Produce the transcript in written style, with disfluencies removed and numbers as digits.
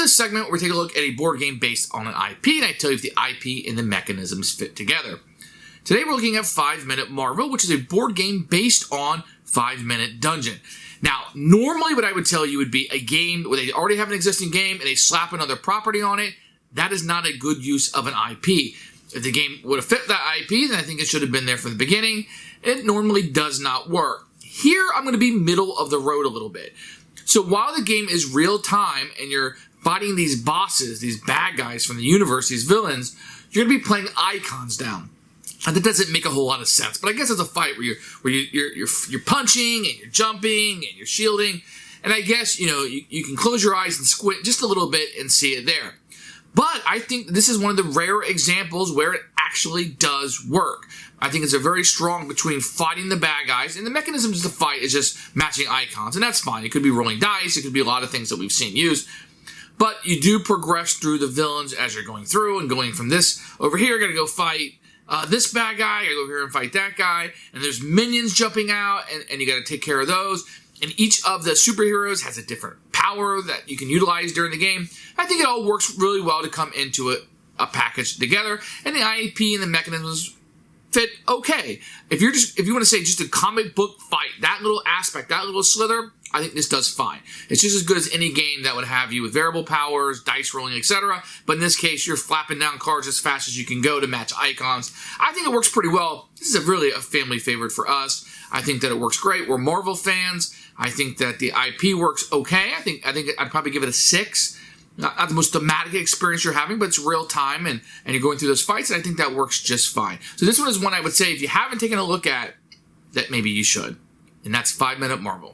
is a segment where we take a look at a board game based on an IP, and I tell you if the IP and the mechanisms fit together. Today we're looking at 5 Minute Marvel, which is a board game based on 5 Minute Dungeon. Now, normally what I would tell you would be a game where they already have an existing game and they slap another property on it. That is not a good use of an IP. If the game would have fit that IP, then I think it should have been there from the beginning. It normally does not work. Here, I'm going to be middle of the road a little bit. So while the game is real time and you're fighting these bosses, these bad guys from the universe, these villains, you're going to be playing icons down. And that doesn't make a whole lot of sense, but I guess it's a fight where you're punching and you're jumping and you're shielding, and I guess you can close your eyes and squint just a little bit and see it there. But I think this is one of the rare examples where it actually does work. I think it's a very strong between fighting the bad guys, and the mechanisms to fight is just matching icons, and that's fine. It could be rolling dice, it could be a lot of things that we've seen used. But you do progress through the villains as you're going through, and going from this over here, gotta go fight this bad guy, I go over here and fight that guy, and there's minions jumping out, and you got to take care of those. And each of the superheroes has a different power that you can utilize during the game. I think it all works really well to come into a package together, and the IP and the mechanisms fit okay. If you want to say just a comic book fight, that little aspect, that little slither, I think this does fine. It's just as good as any game that would have you with variable powers, dice rolling, etc. But in this case, you're flapping down cards as fast as you can go to match icons. I think it works pretty well. This is really a family favorite for us. I think that it works great. We're Marvel fans. I think that the IP works okay. I think I'd probably give it a 6. Not the most thematic experience you're having, but it's real time and you're going through those fights, and I think that works just fine. So this one is one I would say if you haven't taken a look at, that maybe you should. And that's 5 Minute Marvel.